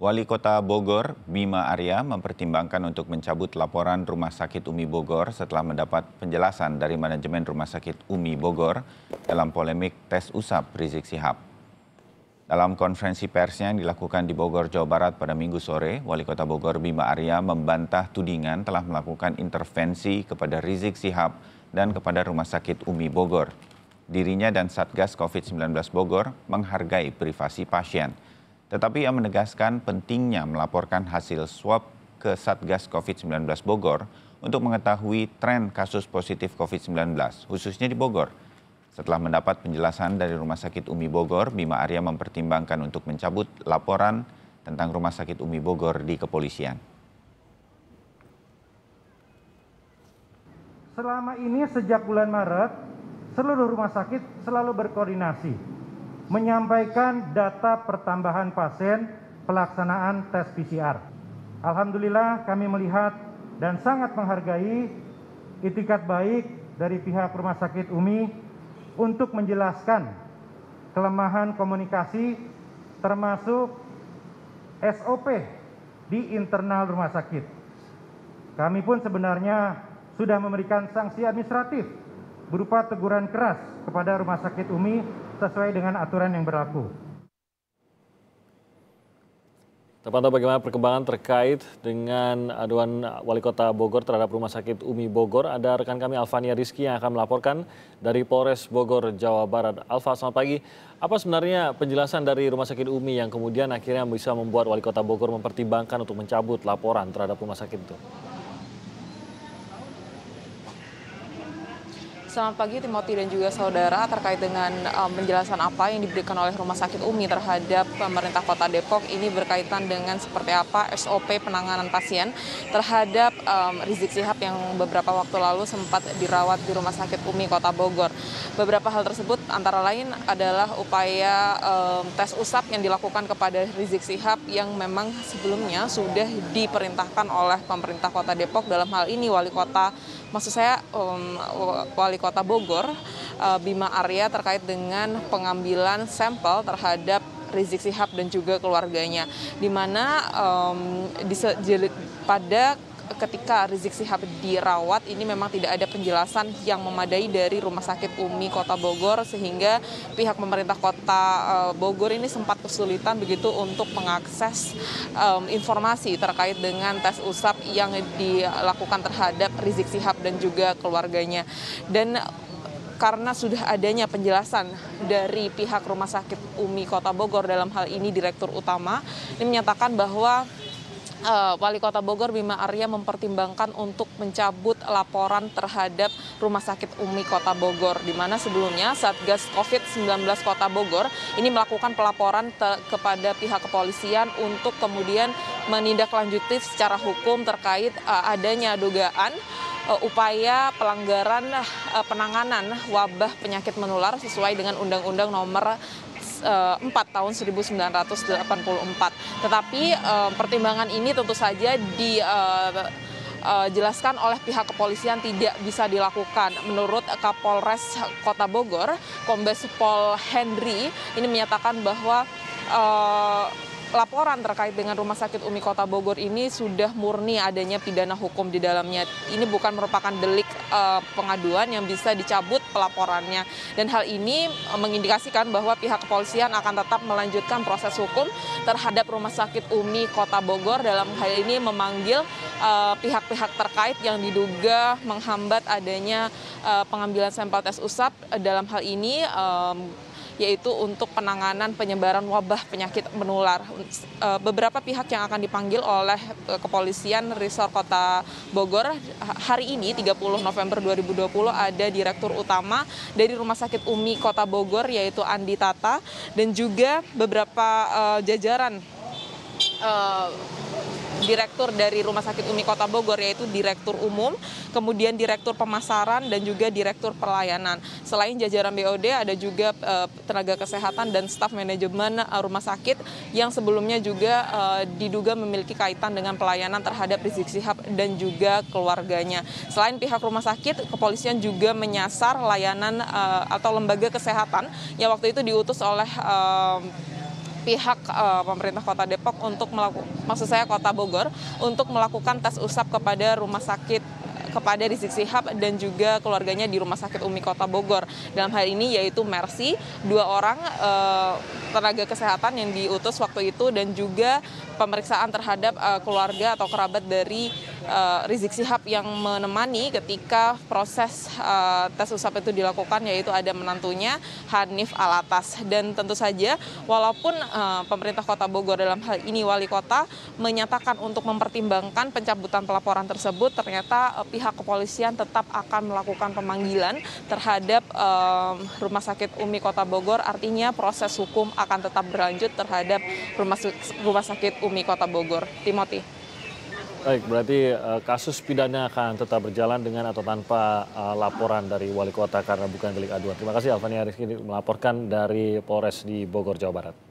Wali Kota Bogor, Bima Arya, mempertimbangkan untuk mencabut laporan Rumah Sakit Umi Bogor setelah mendapat penjelasan dari manajemen Rumah Sakit Umi Bogor dalam polemik tes usap Rizik Syihab. Dalam konferensi persnya yang dilakukan di Bogor, Jawa Barat pada Minggu sore, Wali Kota Bogor Bima Arya membantah tudingan telah melakukan intervensi kepada Rizik Syihab dan kepada Rumah Sakit Umi Bogor. Dirinya dan Satgas COVID-19 Bogor menghargai privasi pasien. Tetapi ia menegaskan pentingnya melaporkan hasil swab ke Satgas COVID-19 Bogor untuk mengetahui tren kasus positif COVID-19, khususnya di Bogor. Setelah mendapat penjelasan dari Rumah Sakit Umi Bogor, Bima Arya mempertimbangkan untuk mencabut laporan tentang Rumah Sakit Umi Bogor di kepolisian. Selama ini sejak bulan Maret, seluruh rumah sakit selalu berkoordinasi menyampaikan data pertambahan pasien pelaksanaan tes PCR. Alhamdulillah kami melihat dan sangat menghargai itikat baik dari pihak Rumah Sakit Umi untuk menjelaskan kelemahan komunikasi termasuk SOP di internal rumah sakit. Kami pun sebenarnya sudah memberikan sanksi administratif berupa teguran keras kepada Rumah Sakit Umi sesuai dengan aturan yang berlaku. Terpantau bagaimana perkembangan terkait dengan aduan Wali Kota Bogor terhadap Rumah Sakit Umi Bogor. Ada rekan kami Alfania Rizky yang akan melaporkan dari Polres Bogor, Jawa Barat. Alfa, selamat pagi. Apa sebenarnya penjelasan dari Rumah Sakit Umi yang kemudian akhirnya bisa membuat Wali Kota Bogor mempertimbangkan untuk mencabut laporan terhadap rumah sakit itu? Selamat pagi Timothy dan juga saudara, terkait dengan penjelasan apa yang diberikan oleh Rumah Sakit Umi terhadap pemerintah Kota Depok ini berkaitan dengan seperti apa SOP penanganan pasien terhadap Rizik Syihab yang beberapa waktu lalu sempat dirawat di Rumah Sakit Umi Kota Bogor. Beberapa hal tersebut antara lain adalah upaya tes usap yang dilakukan kepada Rizik Syihab yang memang sebelumnya sudah diperintahkan oleh pemerintah Kota Depok, dalam hal ini Wali Kota Bogor, Bima Arya, terkait dengan pengambilan sampel terhadap Rizik Syihab dan juga keluarganya, di mana pada ketika Rizik Syihab dirawat ini memang tidak ada penjelasan yang memadai dari Rumah Sakit Umi Kota Bogor, sehingga pihak pemerintah Kota Bogor ini sempat kesulitan begitu untuk mengakses informasi terkait dengan tes usap yang dilakukan terhadap Rizik Syihab dan juga keluarganya. Dan karena sudah adanya penjelasan dari pihak Rumah Sakit Umi Kota Bogor, dalam hal ini Direktur Utama, ini menyatakan bahwa Wali Kota Bogor Bima Arya mempertimbangkan untuk mencabut laporan terhadap Rumah Sakit Umi Kota Bogor, di mana sebelumnya Satgas COVID-19 Kota Bogor ini melakukan pelaporan kepada pihak kepolisian untuk kemudian menindaklanjuti secara hukum terkait adanya dugaan upaya pelanggaran penanganan wabah penyakit menular sesuai dengan Undang-Undang Nomor 4 tahun 1984. Tetapi pertimbangan ini tentu saja dijelaskan oleh pihak kepolisian tidak bisa dilakukan. Menurut Kapolres Kota Bogor, Kombes Pol Henry ini menyatakan bahwa laporan terkait dengan Rumah Sakit Umi Kota Bogor ini sudah murni adanya pidana hukum di dalamnya. Ini bukan merupakan delik pengaduan yang bisa dicabut pelaporannya. Dan hal ini mengindikasikan bahwa pihak kepolisian akan tetap melanjutkan proses hukum terhadap Rumah Sakit Umi Kota Bogor, dalam hal ini memanggil pihak-pihak terkait yang diduga menghambat adanya pengambilan sampel tes usap, dalam hal ini yaitu untuk penanganan penyebaran wabah penyakit menular. Beberapa pihak yang akan dipanggil oleh kepolisian Resor Kota Bogor hari ini 30 November 2020 ada Direktur Utama dari Rumah Sakit Umi Kota Bogor yaitu Andi Tata, dan juga beberapa jajaran direktur dari Rumah Sakit Umi Kota Bogor, yaitu Direktur Umum, kemudian Direktur Pemasaran, dan juga Direktur Pelayanan. Selain jajaran BOD, ada juga tenaga kesehatan dan staf manajemen rumah sakit yang sebelumnya juga diduga memiliki kaitan dengan pelayanan terhadap Rizik Syihab dan juga keluarganya. Selain pihak rumah sakit, kepolisian juga menyasar layanan atau lembaga kesehatan yang waktu itu diutus oleh pihak pemerintah Kota Depok untuk Kota Bogor untuk melakukan tes usap kepada rumah sakit kepada Rizik Syihab dan juga keluarganya di Rumah Sakit Umi Kota Bogor. Dalam hal ini yaitu Mercy, 2 orang tenaga kesehatan yang diutus waktu itu, dan juga pemeriksaan terhadap keluarga atau kerabat dari Rizik Syihab yang menemani ketika proses tes usap itu dilakukan, yaitu ada menantunya Hanif Alatas. Dan tentu saja walaupun pemerintah Kota Bogor dalam hal ini wali kota menyatakan untuk mempertimbangkan pencabutan pelaporan tersebut, ternyata pihak kepolisian tetap akan melakukan pemanggilan terhadap Rumah Sakit Umi Kota Bogor. Artinya proses hukum akan tetap berlanjut terhadap Rumah Sakit Umi Kota Bogor. Timothy. Baik, berarti kasus pidana akan tetap berjalan dengan atau tanpa laporan dari wali kota karena bukan delik aduan. Terima kasih Alfania Rizky melaporkan dari Polres di Bogor, Jawa Barat.